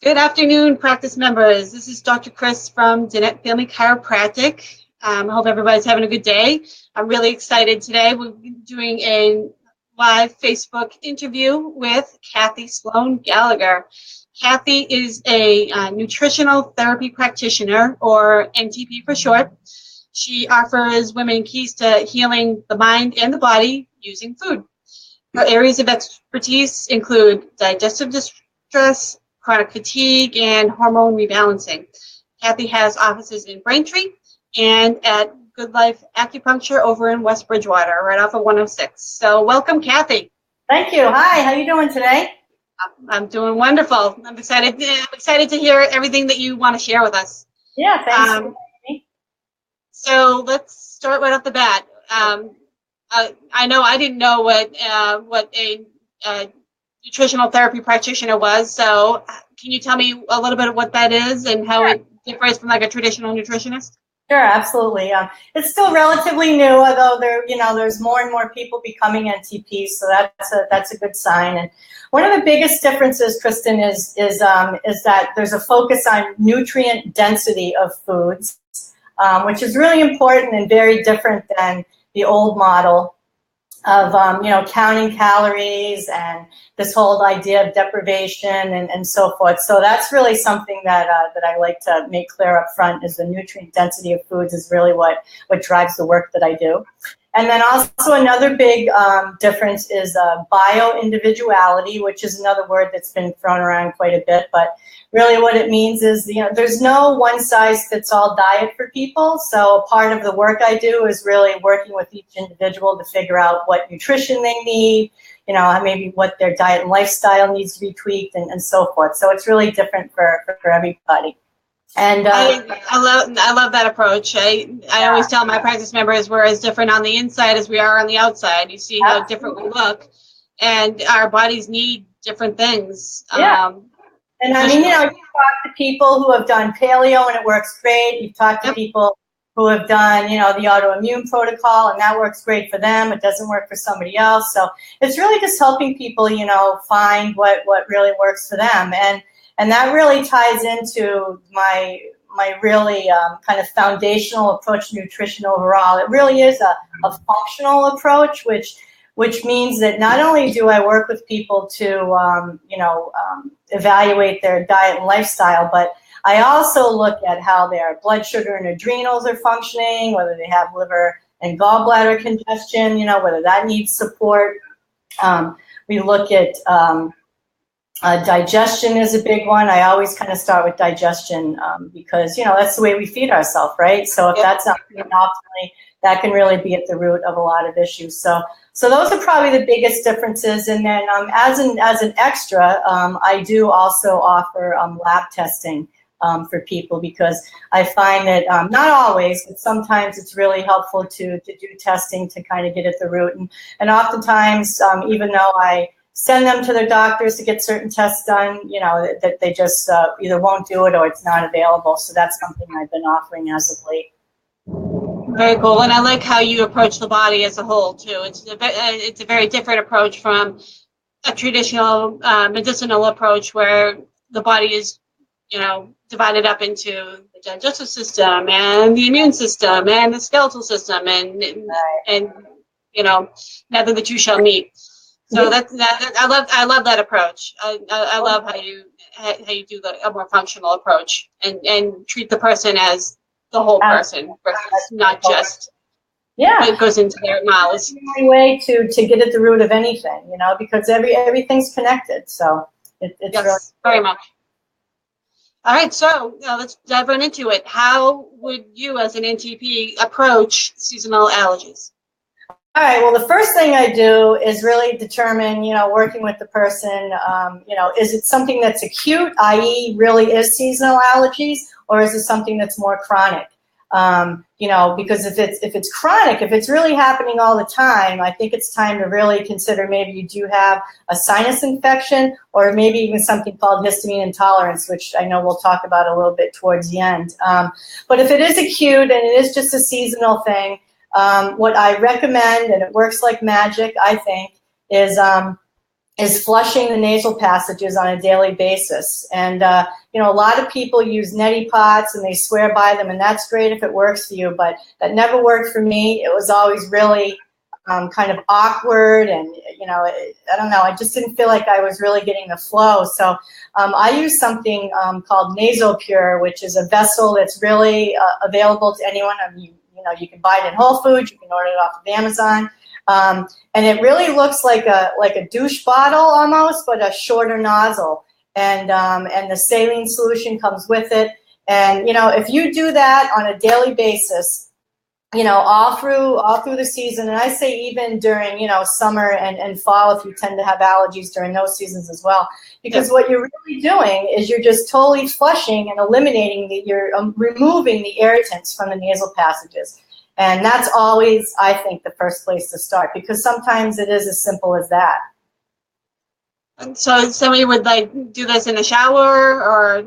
Good afternoon, practice members. This is Dr. Kris from Danette Family Chiropractic. I hope everybody's having a good day. I'm really excited today. We'll be doing a live Facebook interview with Cathy Sloan Gallagher. Cathy is a nutritional therapy practitioner, or NTP for short. She offers women keys to healing the mind and the body using food. Her areas of expertise include digestive distress, chronic fatigue, and hormone rebalancing. Cathy has offices in Braintree and at Good Life Acupuncture over in West Bridgewater, right off of 106. So welcome, Cathy. Thank you. Hi, how are you doing today? I'm doing wonderful. I'm excited to hear everything that you want to share with us. Yeah, thanks for having me. So let's start right off the bat. I know I didn't know what a nutritional therapy practitioner was. So can you tell me a little bit of what that is and how it differs from like a traditional nutritionist? Sure, absolutely. It's still relatively new, although there's more and more people becoming NTPs, so that's a good sign. And one of the biggest differences, Kristen, is that there's a focus on nutrient density of foods, which is really important and very different than the old model of counting calories and this whole idea of deprivation and so forth. So that's really something that I like to make clear up front, is the nutrient density of foods is really what drives the work that I do. And then also another big difference is bio-individuality, which is another word that's been thrown around quite a bit. But really what it means is, there's no one-size-fits-all diet for people. So part of the work I do is really working with each individual to figure out what nutrition they need, maybe what their diet and lifestyle needs to be tweaked and so forth. So it's really different for everybody. And I love that approach. I always tell my practice members we're as different on the inside as we are on the outside. You see how different we look, and our bodies need different things. Yeah. And I mean, you talk to people who have done paleo and it works great. You've talked to people who have done, the autoimmune protocol, and that works great for them. It doesn't work for somebody else. So it's really just helping people, find what really works for them. And that really ties into my really kind of foundational approach to nutrition overall. It really is a functional approach, which means that not only do I work with people to, evaluate their diet and lifestyle, but I also look at how their blood sugar and adrenals are functioning, whether they have liver and gallbladder congestion, whether that needs support. We look at digestion is a big one. I always kind of start with digestion because, that's the way we feed ourselves, right? So if that's not being optimally, that can really be at the root of a lot of issues. So those are probably the biggest differences. And then as an extra, I do also offer lab testing for people, because I find that not always, but sometimes it's really helpful to do testing to kind of get at the root. And oftentimes, even though I send them to their doctors to get certain tests done, that they just either won't do it or it's not available. So that's something I've been offering as of late. Very cool, and I like how you approach the body as a whole too. It's a very different approach from a traditional medicinal approach, where the body is, divided up into the digestive system and the immune system and the skeletal system, and neither the two shall meet. So I love that approach. I love how you do a more functional approach and treat the person as the whole person versus not just what goes into their mouths. It's a way to get at the root of anything, because everything's connected. So it's really very much. All right, so let's dive right into it. How would you, as an NTP, approach seasonal allergies? All right, well, the first thing I do is really determine, working with the person, is it something that's acute, i.e. really is seasonal allergies, or is it something that's more chronic? Because if it's chronic, if it's really happening all the time, I think it's time to really consider maybe you do have a sinus infection, or maybe even something called histamine intolerance, which I know we'll talk about a little bit towards the end. But if it is acute and it is just a seasonal thing, what I recommend, and it works like magic, I think, is is flushing the nasal passages on a daily basis. And, you know, a lot of people use neti pots and they swear by them, and that's great if it works for you, but that never worked for me. It was always really kind of awkward, and, you know, I don't know, I just didn't feel like I was really getting the flow. So I use something called NasoPure, which is a vessel that's really available to anyone. I mean, you know, you can buy it in Whole Foods, you can order it off of Amazon. And it really looks like a douche bottle almost, but a shorter nozzle. And the saline solution comes with it. And, you know, if you do that on a daily basis, you know, all through the season, and I say even during, you know, summer and fall, if you tend to have allergies during those seasons as well, because what you're really doing is you're just totally flushing and eliminating you're removing the irritants from the nasal passages. And that's always, I think, the first place to start, because sometimes it is as simple as that. And so somebody would like do this in the shower, or?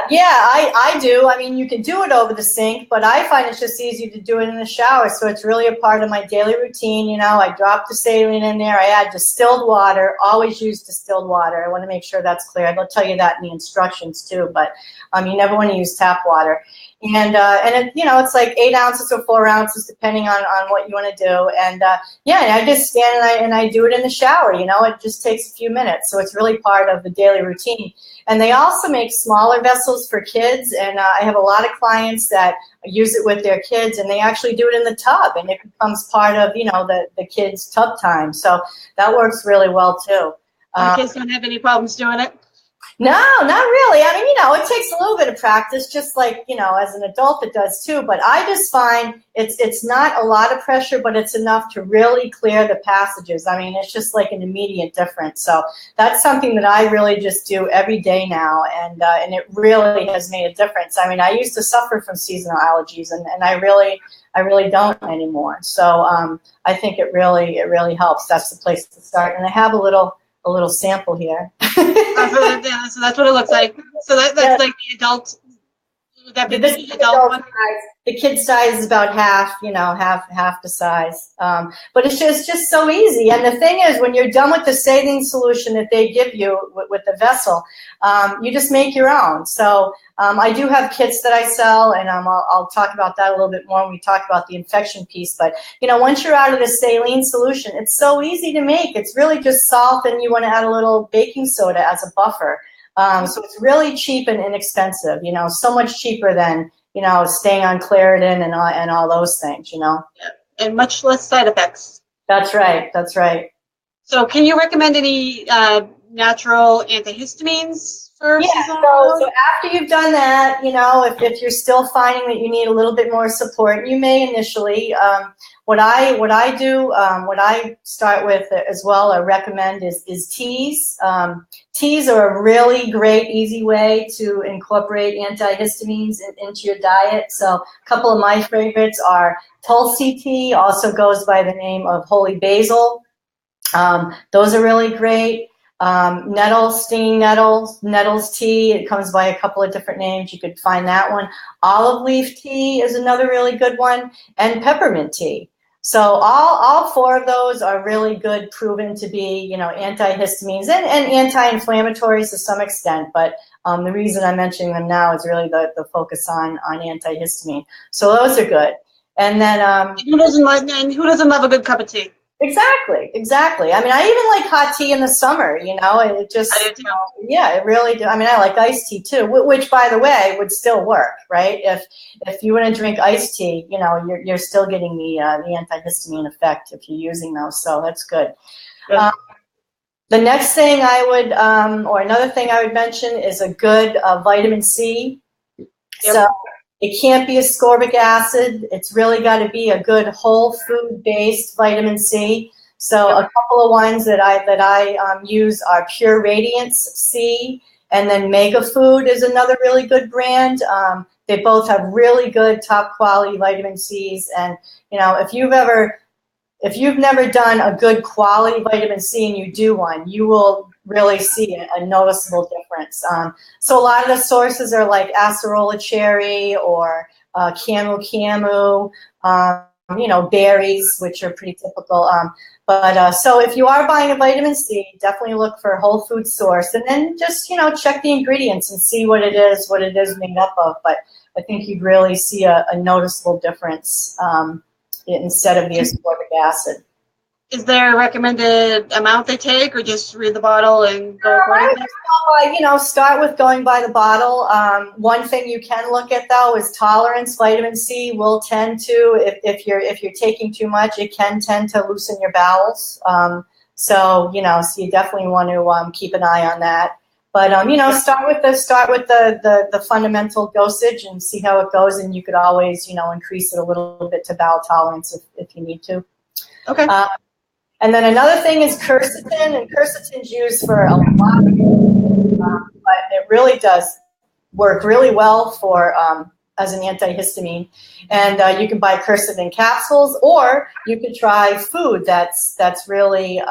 Yeah, I do. I mean, you can do it over the sink, but I find it's just easier to do it in the shower. So it's really a part of my daily routine. You know, I drop the saline in there. I add distilled water, always use distilled water. I want to make sure that's clear. I'll tell you that in the instructions too, but you never want to use tap water. And it, you know, it's like 8 ounces or 4 ounces, depending on what you want to do. And yeah, and I just stand and I do it in the shower. You know, it just takes a few minutes. So it's really part of the daily routine. And they also make smaller vessels for kids. And I have a lot of clients that use it with their kids, and they actually do it in the tub, and it becomes part of, you know, the kids' tub time. So that works really well too. Kids don't have any problems doing it? No, not really. I mean, you know, it takes a little bit of practice, just like, you know, as an adult it does too. But I just find it's not a lot of pressure, but it's enough to really clear the passages. I mean, it's just like an immediate difference. So that's something that I really just do every day now, and it really has made a difference. I mean, I used to suffer from seasonal allergies, and I really don't anymore. So I think it really helps. That's the place to start. And I have a little sample here. So that's what it looks like. So that's like the adult. Would that be the adult one? Size. The kid size is about half, you know, half the size. But it's just so easy. And the thing is, when you're done with the saline solution that they give you with the vessel, you just make your own. So I do have kits that I sell, and I'll talk about that a little bit more when we talk about the infection piece. But, you know, once you're out of the saline solution, it's so easy to make. It's really just salt, and you want to add a little baking soda as a buffer. So it's really cheap and inexpensive, you know, so much cheaper than, you know, staying on Claritin and all those things, you know. Yeah. And much less side effects. That's right. That's right. So can you recommend any natural antihistamines for seasonal? So after you've done that, you know, if you're still finding that you need a little bit more support, you may initially. What I start with as well, or recommend, is teas. Teas are a really great, easy way to incorporate antihistamines into your diet. So a couple of my favorites are Tulsi tea, also goes by the name of holy basil. Those are really great. Stinging nettles tea, it comes by a couple of different names. You could find that one. Olive leaf tea is another really good one, and peppermint tea. So all 4 of those are really good, proven to be, you know, antihistamines and anti-inflammatories to some extent. But the reason I'm mentioning them now is really the focus on antihistamine. So those are good. And then who doesn't love a good cup of tea? Exactly. I mean, I even like hot tea in the summer, you know, it just, you know, yeah, it really do. I mean, I like iced tea too, which, by the way, would still work, right? If you want to drink iced tea, you know, you're still getting the antihistamine effect if you're using those, so that's good. The next thing I would, or another thing I would mention is a good vitamin C. Yep. So it can't be ascorbic acid. It's really got to be a good whole food-based vitamin C. So a couple of ones that I use are Pure Radiance C, and then Mega Food is another really good brand. They both have really good top quality vitamin Cs. And, you know, if you've never done a good quality vitamin C and you do one, you will really see a noticeable difference. So a lot of the sources are like acerola cherry or camu, you know, berries, which are pretty typical. But so if you are buying a vitamin C, definitely look for a whole food source, and then just, check the ingredients and see what it is made up of. But I think you'd really see a noticeable difference instead of the ascorbic acid. Is there a recommended amount they take, or just read the bottle and go accordingly? Start with going by the bottle. One thing you can look at though is tolerance. Vitamin C will tend to, if you're taking too much, it can tend to loosen your bowels. So you definitely want to keep an eye on that. But start with the fundamental dosage and see how it goes, and you could always increase it a little bit to bowel tolerance if you need to. Okay. And then another thing is quercetin, and quercetin's used for a lot of things, but it really does work really well for as an antihistamine. And you can buy quercetin capsules, or you could try food that's really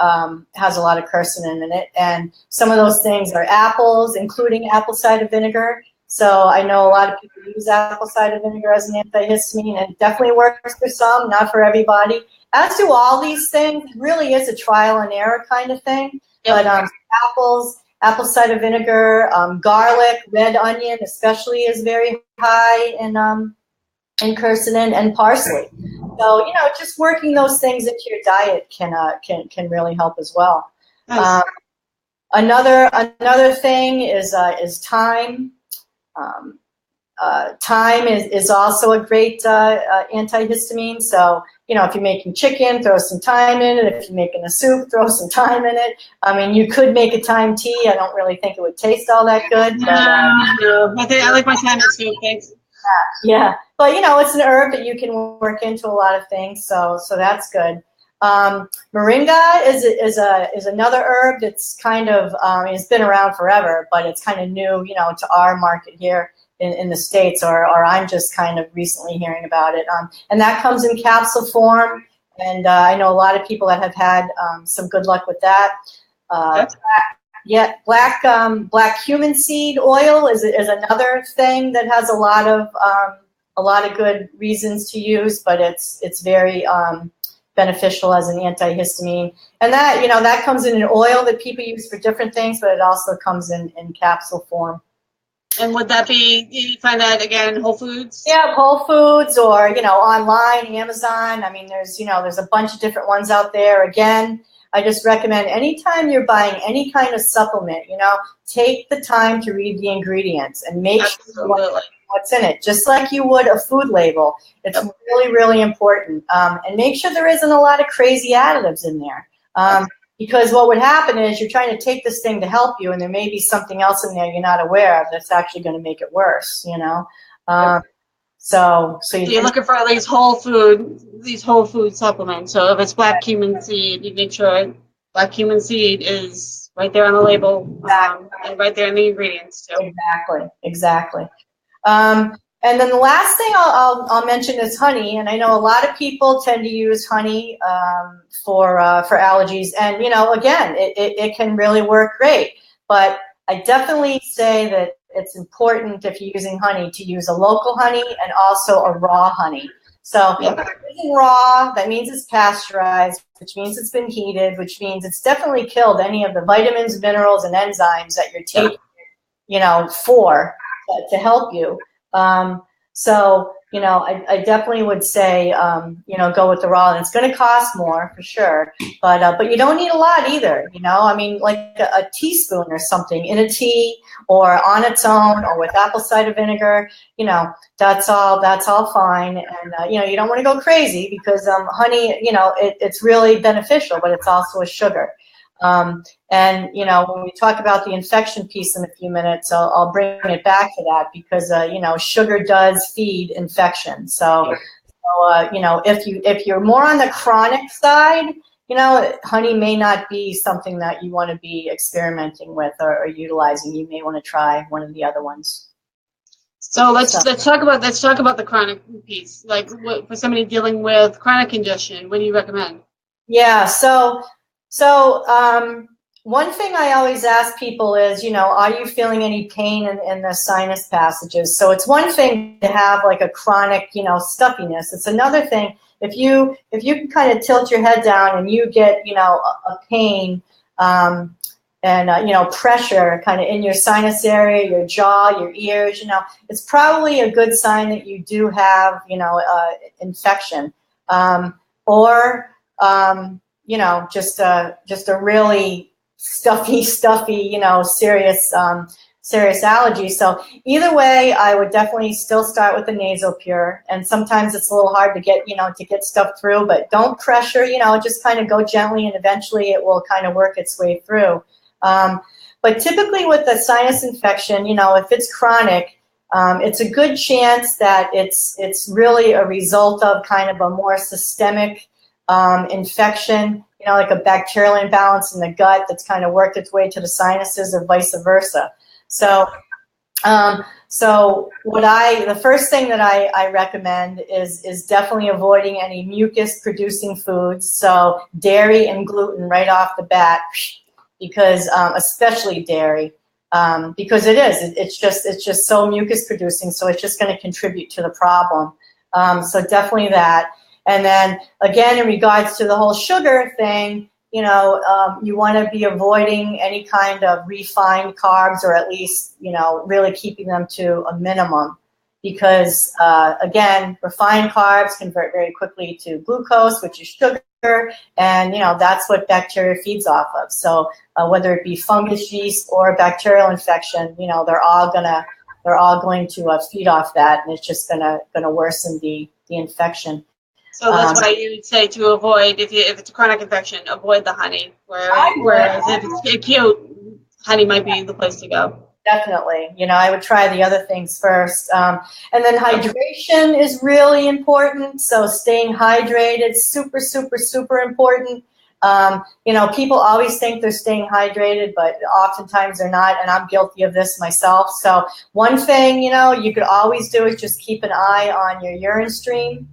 has a lot of quercetin in it. And some of those things are apples, including apple cider vinegar. So I know a lot of people use apple cider vinegar as an antihistamine, and it definitely works for some, not for everybody. As do all these things. It really is a trial and error kind of thing. Yep. But apples, apple cider vinegar, garlic, red onion especially is very high in quercetin, and parsley. So just working those things into your diet can really help as well. Nice. Another thing is thyme. Thyme is also a great antihistamine. So, if you're making chicken, throw some thyme in it. If you're making a soup, throw some thyme in it. I mean, you could make a thyme tea. I don't really think it would taste all that good. No. I like my thyme in soup, thanks. Yeah. But, it's an herb that you can work into a lot of things. So that's good. Moringa is another herb that's kind of, it's been around forever, but it's kind of new, to our market here in the States, or I'm just kind of recently hearing about it. And that comes in capsule form, and I know a lot of people that have had some good luck with that. Black cumin seed oil is another thing that has a lot of good reasons to use, but it's very beneficial as an antihistamine. And that that comes in an oil that people use for different things, but it also comes in capsule form. And would that be, you find that again in Whole Foods? Yeah, Whole Foods, or online, Amazon. I mean, there's a bunch of different ones out there. Again, I just recommend anytime you're buying any kind of supplement, take the time to read the ingredients and make sure what's in it, just like you would a food label. It's really, really important. And make sure there isn't a lot of crazy additives in there. Because what would happen is you're trying to take this thing to help you, and there may be something else in there you're not aware of that's actually going to make it worse, So you're looking for these whole food supplements. So if it's black cumin seed, you make sure black cumin seed is right there on the label, and right there in the ingredients too. Exactly. And then the last thing I'll mention is honey, and I know a lot of people tend to use honey for allergies, and again, it can really work great. But I definitely say that it's important, if you're using honey, to use a local honey and also a raw honey. So if you're using raw, that means it's pasteurized, which means it's been heated, which means it's definitely killed any of the vitamins, minerals, and enzymes that you're taking, to help you. So, I definitely would say, go with the raw, and it's going to cost more for sure, but you don't need a lot either, I mean, like a teaspoon or something in a tea, or on its own, or with apple cider vinegar, that's all fine. And, you don't want to go crazy, because, honey, it's really beneficial, but it's also a sugar. And, when we talk about the infection piece in a few minutes, I'll bring it back to that, because, sugar does feed infection. So, if you're more on the chronic side, honey may not be something that you want to be experimenting with or utilizing. You may want to try one of the other ones. So let's talk about the chronic piece. Like, for somebody dealing with chronic congestion, what do you recommend? Yeah. So one thing I always ask people is, are you feeling any pain in the sinus passages? So it's one thing to have like a chronic, stuffiness. It's another thing if you can kind of tilt your head down and you get, you know, a pain, and you know, pressure kind of in your sinus area, your jaw, your ears, you know, it's probably a good sign that you do have, you know, infection, or you know, just a really stuffy, you know, serious allergy. So either way, I would definitely still start with the nasal pure. And sometimes it's a little hard to get, you know, to get stuff through, but don't pressure, you know, just kind of go gently, and eventually it will kind of work its way through. But typically with the sinus infection, you know, if it's chronic, it's a good chance that it's really a result of kind of a more systemic infection, you know, like a bacterial imbalance in the gut that's kind of worked its way to the sinuses, or vice versa. So, the first thing that I recommend is definitely avoiding any mucus-producing foods. So dairy and gluten right off the bat, because especially dairy, because it's just so mucus-producing. So it's just going to contribute to the problem. So definitely that. And then again, in regards to the whole sugar thing, you know, you want to be avoiding any kind of refined carbs, or at least, you know, really keeping them to a minimum, because again, refined carbs convert very quickly to glucose, which is sugar, and you know, that's what bacteria feeds off of. So whether it be fungus, yeast, or bacterial infection, you know, they're all going to feed off that, and it's just gonna worsen the infection. So that's why you would say to avoid, if it's a chronic infection, avoid the honey. Whereas if it's acute, honey might be the place to go. Definitely. You know, I would try the other things first. And then hydration is really important. So staying hydrated, super, super, super important. You know, people always think they're staying hydrated, but oftentimes they're not, and I'm guilty of this myself. So one thing, you know, you could always do is just keep an eye on your urine stream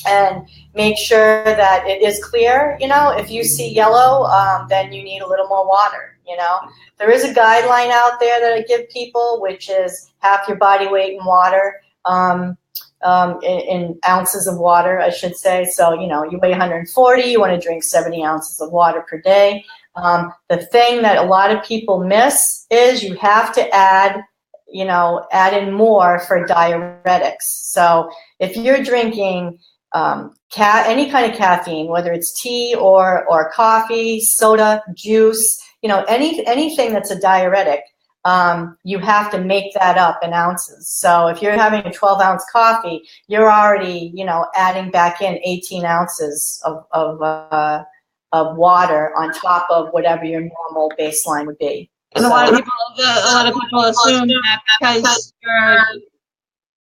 and make sure that it is clear. You know, if you see yellow, then you need a little more water. You know, there is a guideline out there that I give people, which is half your body weight in water, in ounces of water, I should say. So, you know, you weigh 140, you want to drink 70 ounces of water per day. The thing that a lot of people miss is you have to add in more for diuretics. So if you're drinking any kind of caffeine, whether it's tea or coffee, soda, juice, you know, anything that's a diuretic, you have to make that up in ounces. So if you're having a 12-ounce coffee, you're already, you know, adding back in 18 ounces of water on top of whatever your normal baseline would be. And a lot of people assume that because you're,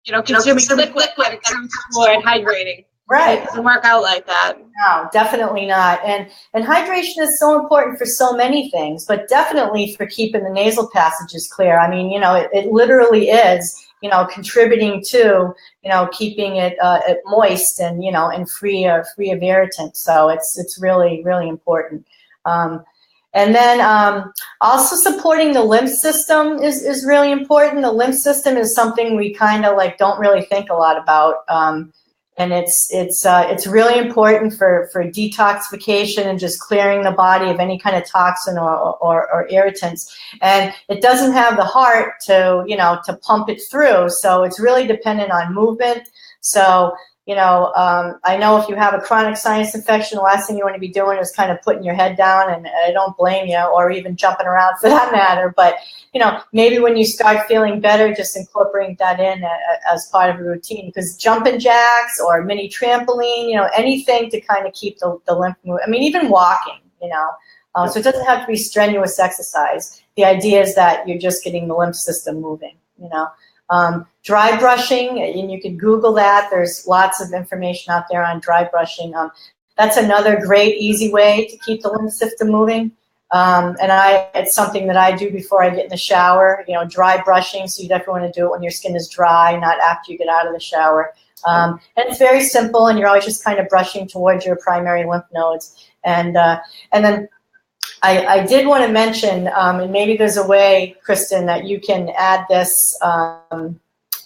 you know, consuming liquid, that it counts toward hydrating. Right. It doesn't work out like that. No, definitely not. And hydration is so important for so many things, but definitely for keeping the nasal passages clear. I mean, you know, it literally is, you know, contributing to, you know, keeping it moist and, you know, and free of irritants. So it's really, really important. And then also supporting the lymph system is really important. The lymph system is something we kind of like don't really think a lot about. And it's really important for detoxification and just clearing the body of any kind of toxin or irritants. And it doesn't have the heart to, you know, to pump it through. So it's really dependent on movement. So, you know, I know if you have a chronic sinus infection, the last thing you want to be doing is kind of putting your head down, and I don't blame you, or even jumping around for that matter. But, you know, maybe when you start feeling better, just incorporating that in as part of a routine, because jumping jacks or mini trampoline, you know, anything to kind of keep the lymph moving. I mean, even walking, you know, so it doesn't have to be strenuous exercise. The idea is that you're just getting the lymph system moving, you know. Dry brushing, and you can Google that. There's lots of information out there on dry brushing. That's another great, easy way to keep the lymph system moving. And it's something that I do before I get in the shower, you know, dry brushing. So you definitely want to do it when your skin is dry, not after you get out of the shower. And it's very simple, and you're always just kind of brushing towards your primary lymph nodes. And then I did want to mention, and maybe there's a way, Kristen, that you can add this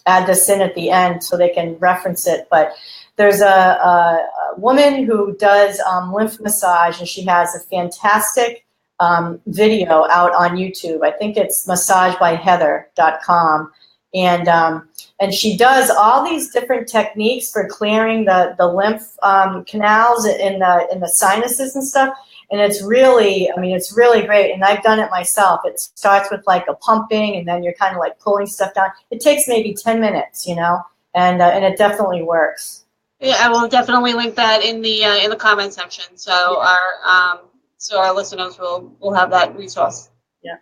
add this in at the end so they can reference it. But there's a woman who does lymph massage, and she has a fantastic video out on YouTube. I think it's massagebyheather.com. And she does all these different techniques for clearing the lymph canals in the sinuses and stuff. And it's really, I mean, it's really great. And I've done it myself. It starts with like a pumping, and then you're kind of like pulling stuff down. It takes maybe 10 minutes, you know, and it definitely works. Yeah, I will definitely link that in the comment section. So our listeners will have that resource. Yeah.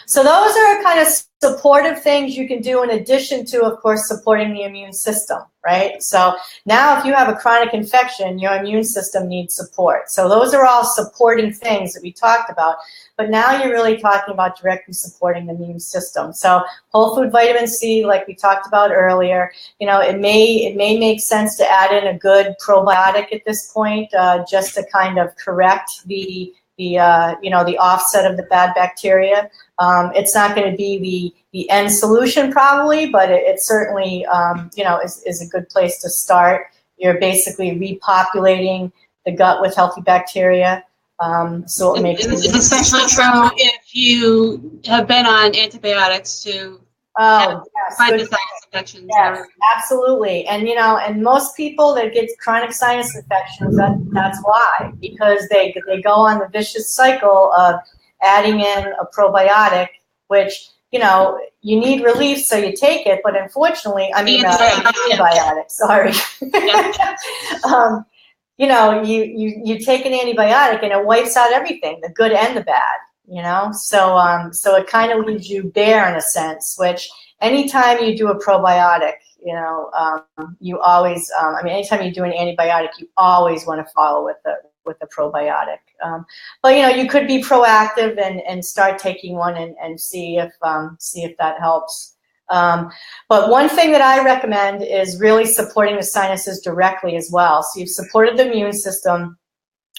So those are kind of supportive things you can do in addition to, of course, supporting the immune system, right? So now if you have a chronic infection, your immune system needs support. So those are all supporting things that we talked about. But now you're really talking about directly supporting the immune system. So whole food vitamin C, like we talked about earlier, you know, it may make sense to add in a good probiotic at this point, just to kind of correct the offset of the bad bacteria. It's not going to be the end solution probably, but it certainly, is a good place to start. You're basically repopulating the gut with healthy bacteria. So it makes it's especially true if you have been on antibiotics to fight the sinus infections. Yes, absolutely. And and most people that get chronic sinus infections, that's why, because they go on the vicious cycle of adding in a probiotic, which you need relief, so you take it. But unfortunately, antibiotic. Sorry. You take an antibiotic and it wipes out everything, the good and the bad, so it kind of leaves you bare in a sense, which anytime you do a probiotic, you always, anytime you do an antibiotic, you always want to follow with the probiotic. But you could be proactive and start taking one and see if that helps. But one thing that I recommend is really supporting the sinuses directly as well. So you've supported the immune system,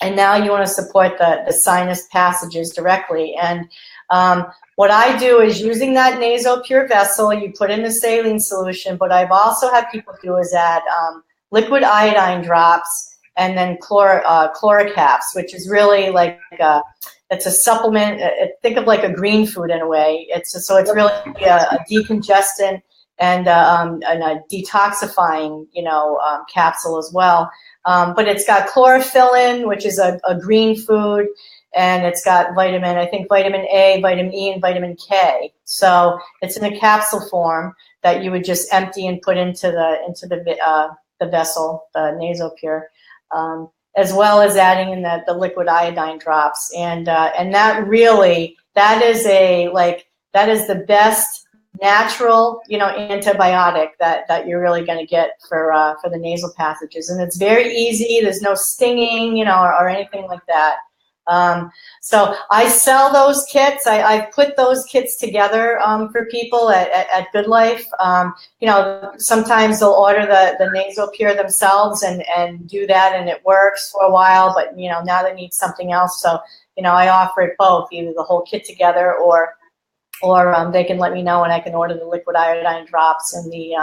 and now you want to support the sinus passages directly. And what I do is using that nasopure vessel, you put in the saline solution, but I've also had people do is add liquid iodine drops and then chlorocaps, which is really like it's a supplement. Think of like a green food in a way. It's really a decongestant and a detoxifying, capsule as well. But it's got chlorophyllin, which is a green food, and it's got vitamin A, vitamin E, and vitamin K. So it's in a capsule form that you would just empty and put into the vessel, the nasopure. As well as adding in the liquid iodine drops, and that is the best natural antibiotic that you're really going to get for the nasal passages, and it's very easy. There's no stinging, or anything like that. So I sell those kits. I put those kits together for people at Good Life. Sometimes they'll order the nasopure themselves and do that, and it works for a while. But now they need something else. So I offer it both, either the whole kit together, or they can let me know, and I can order the liquid iodine drops and the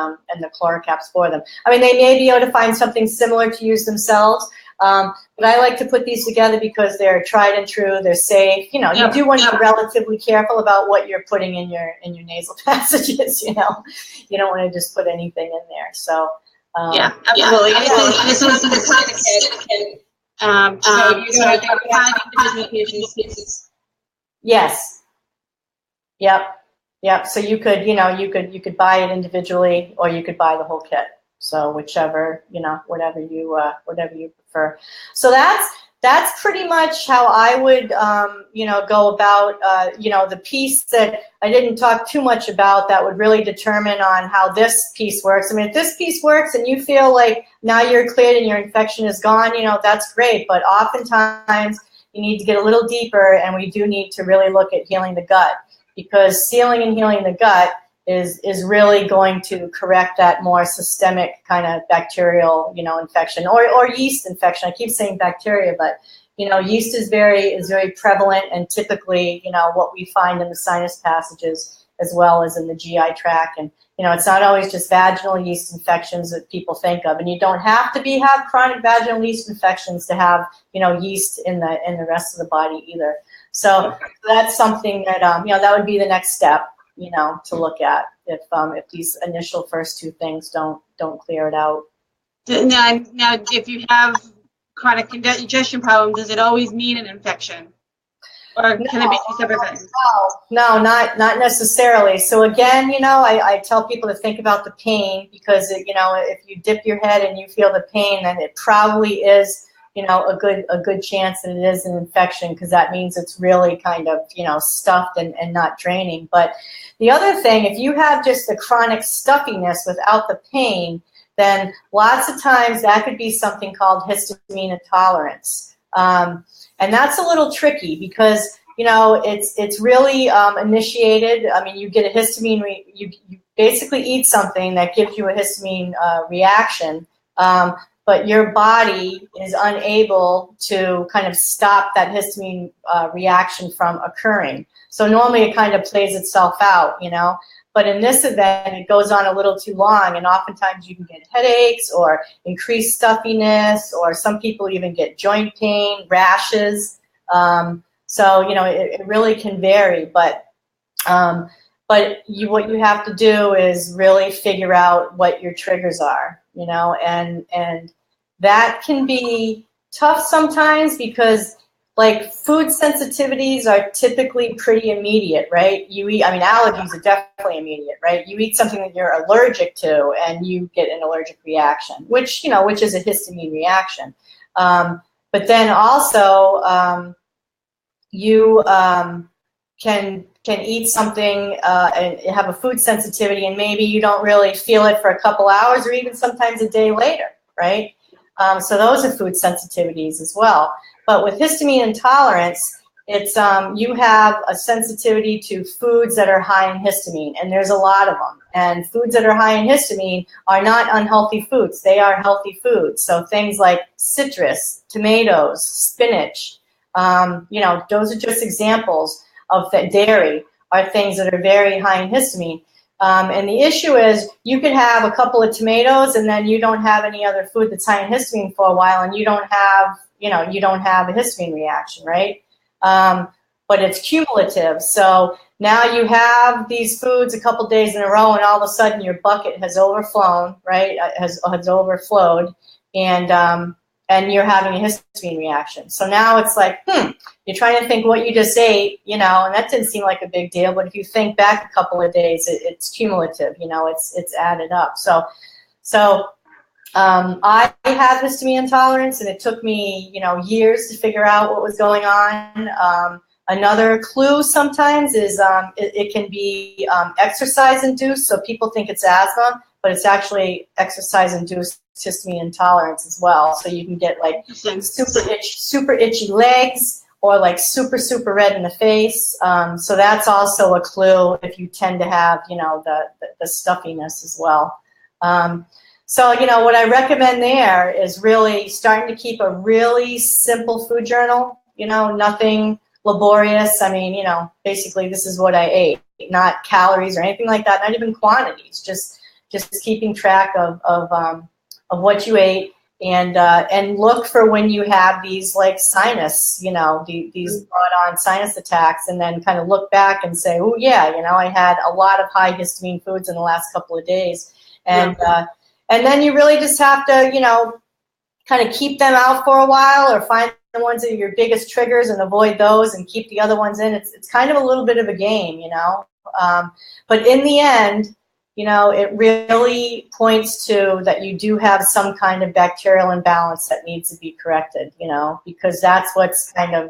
chlorocaps for them. I mean, they may be able to find something similar to use themselves. But I like to put these together because they're tried and true. They're safe. You do want to be relatively careful about what you're putting in your nasal passages. You don't want to just put anything in there. So absolutely. This was the kit. So you find individual patients. Yes. Yep. So you could buy it individually, or you could buy the whole kit. So whichever, whatever you prefer. So that's pretty much how I would, go about, the piece that I didn't talk too much about that would really determine on how this piece works. I mean, if this piece works and you feel like now you're cleared and your infection is gone, that's great. But oftentimes you need to get a little deeper, and we do need to really look at healing the gut, because sealing and healing the gut is really going to correct that more systemic kind of bacterial, infection or yeast infection. I keep saying bacteria, but yeast is very prevalent, and typically, what we find in the sinus passages as well as in the GI tract. And it's not always just vaginal yeast infections that people think of, and you don't have to have chronic vaginal yeast infections to have yeast in the rest of the body either. So that's something that that would be the next step to look at if these initial first two things don't clear it out. Now, if you have chronic digestion problem, does it always mean an infection? Or can it be two separate things? No, not necessarily. So again, I tell people to think about the pain, because if you dip your head and you feel the pain, then it probably is a good chance that it is an infection, because that means it's really kind of stuffed and not draining. But the other thing, if you have just the chronic stuffiness without the pain, then lots of times that could be something called histamine intolerance. And that's a little tricky, because it's really initiated. I mean, you get a histamine, you basically eat something that gives you a histamine reaction, but your body is unable to kind of stop that histamine reaction from occurring. So normally it kind of plays itself out, But in this event, it goes on a little too long, and oftentimes you can get headaches or increased stuffiness, or some people even get joint pain, rashes. So it really can vary. But what you have to do is really figure out what your triggers are, and that can be tough sometimes, because like food sensitivities are typically pretty immediate, right? Allergies are definitely immediate, right? You eat something that you're allergic to and you get an allergic reaction, which is a histamine reaction. But then also you can eat something and have a food sensitivity, and maybe you don't really feel it for a couple hours or even sometimes a day later, right? So those are food sensitivities as well. But with histamine intolerance, it's you have a sensitivity to foods that are high in histamine, and there's a lot of them. And foods that are high in histamine are not unhealthy foods. They are healthy foods. So things like citrus, tomatoes, spinach, those are just examples of that. Dairy are things that are very high in histamine. And the issue is you could have a couple of tomatoes and then you don't have any other food that's high in histamine for a while, and you don't have a histamine reaction, right? But it's cumulative. So now you have these foods a couple days in a row, and all of a sudden your bucket has overflown, right? Has overflowed, and you're having a histamine reaction. So now it's like, you're trying to think what you just ate, and that didn't seem like a big deal. But if you think back a couple of days, it's cumulative, it's added up. So I have histamine intolerance, and it took me, years to figure out what was going on. Another clue sometimes is it can be exercise-induced. So people think it's asthma, but it's actually exercise-induced histamine intolerance as well. So you can get like super itchy legs, or like super red in the face. So that's also a clue if you tend to have, the stuffiness as well. So, what I recommend there is really starting to keep a really simple food journal, nothing laborious. I mean, basically this is what I ate, not calories or anything like that, not even quantities, just keeping track of what you ate, and look for when you have these like sinus, these brought on sinus attacks, and then kind of look back and say, oh yeah, I had a lot of high histamine foods in the last couple of days. And then you really just have to, kind of keep them out for a while, or find the ones that are your biggest triggers and avoid those and keep the other ones in. It's kind of a little bit of a game, but in the end, it really points to that you do have some kind of bacterial imbalance that needs to be corrected, because that's what's kind of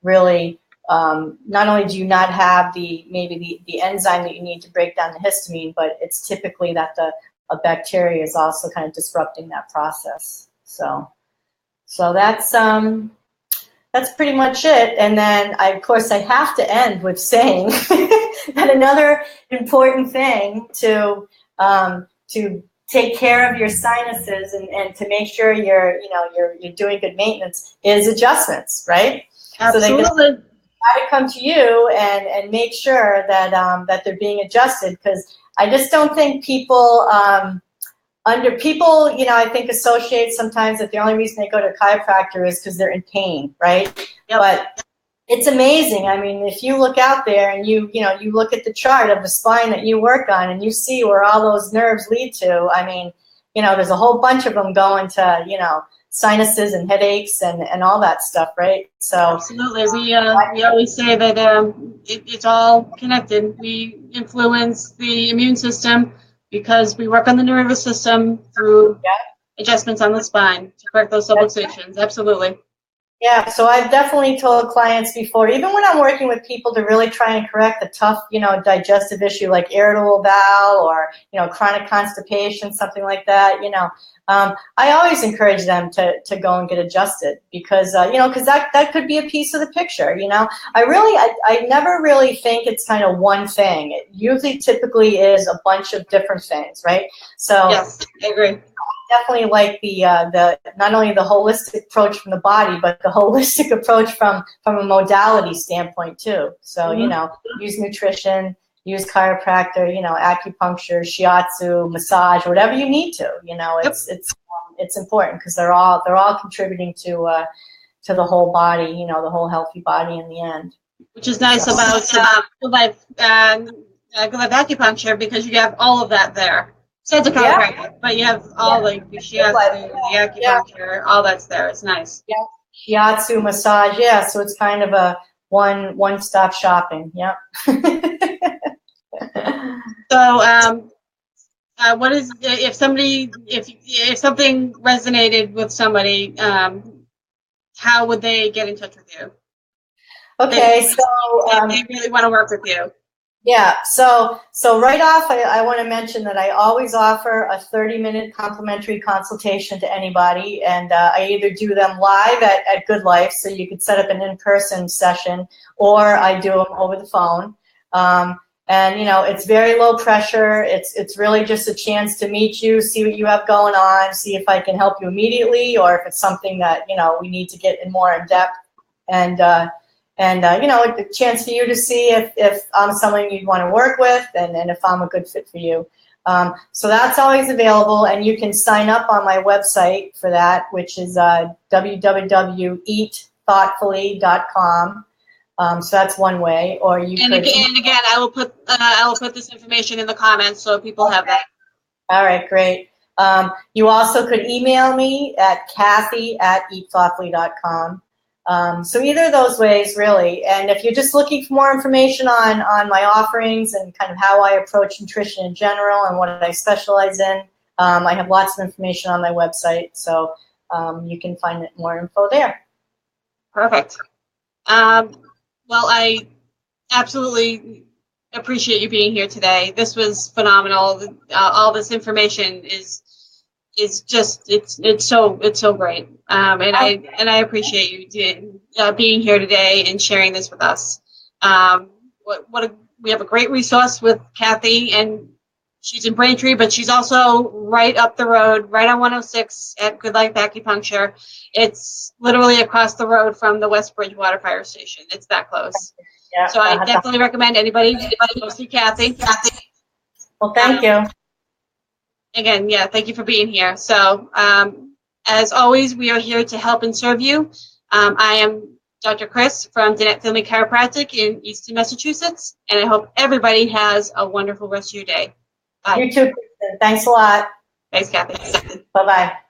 really, not only do you not have maybe the enzyme that you need to break down the histamine, but it's typically that a bacteria is also kind of disrupting that process. So that's pretty much it. And then of course I have to end with saying that another important thing to take care of your sinuses and to make sure you're doing good maintenance is adjustments, right? Absolutely. got to come to you and make sure that that they're being adjusted, because I just don't think people I think associate sometimes that the only reason they go to a chiropractor is because they're in pain, right? Yep. But it's amazing. I mean, if you look out there and you look at the chart of the spine that you work on and you see where all those nerves lead to, I mean, there's a whole bunch of them going to, sinuses and headaches and all that stuff, right? So absolutely, we always say that it's all connected. We influence the immune system because we work on the nervous system through adjustments on the spine to correct those subluxations. Absolutely. Yeah, so I've definitely told clients before, even when I'm working with people to really try and correct the tough, digestive issue like irritable bowel or, chronic constipation, something like that, I always encourage them to go and get adjusted because, because that could be a piece of the picture, I never really think it's kind of one thing. It usually typically is a bunch of different things, right? So yes, I agree. Definitely like the not only the holistic approach from the body, but the holistic approach from a modality standpoint too. So use nutrition, use chiropractor, acupuncture, shiatsu, massage, whatever you need to. It's important because they're all contributing to the whole body, the whole healthy body in the end. Which is nice about Good Life acupuncture because you have all of that there. So it's a chiropractor, but you have all like the shiatsu, the acupuncture, all that's there. It's nice. Yeah, shiatsu, massage. Yeah, so it's kind of a one-stop shopping. Yeah. So, what is if something resonated with somebody? How would they get in touch with you? Okay, they really want to work with you. Yeah, so right off, I want to mention that I always offer a 30-minute complimentary consultation to anybody, and I either do them live at Good Life, so you could set up an in-person session, or I do them over the phone. And it's very low pressure. It's really just a chance to meet you, see what you have going on, see if I can help you immediately, or if it's something that we need to get in more in depth, and a chance for you to see if I'm someone you'd want to work with and if I'm a good fit for you. So that's always available, and you can sign up on my website for that, which is www.eatthoughtfully.com. So that's one way, or you could. And again, I will put this information in the comments so people have that. All right, great. You also could email me at Cathy@eatthoughtfully.com. So either of those ways, really. And if you're just looking for more information on my offerings and kind of how I approach nutrition in general and what I specialize in, I have lots of information on my website. So you can find more info there. Perfect. Well, I absolutely appreciate you being here today. This was phenomenal. All this information is just it's so great. And I appreciate you being here today and sharing this with us. We have a great resource with Cathy, and she's in Braintree, but she's also right up the road, right on 106 at Good Life Acupuncture. It's literally across the road from the West Bridgewater Fire Station. It's that close. Yeah, so I definitely recommend anybody go see Cathy. Well, thank you. Again, thank you for being here. So, as always, we are here to help and serve you. I am Dr. Kris from Gannett Family Chiropractic in Easton, Massachusetts, and I hope everybody has a wonderful rest of your day. Bye. You too, Kristen. Thanks a lot. Thanks, Cathy. Bye-bye.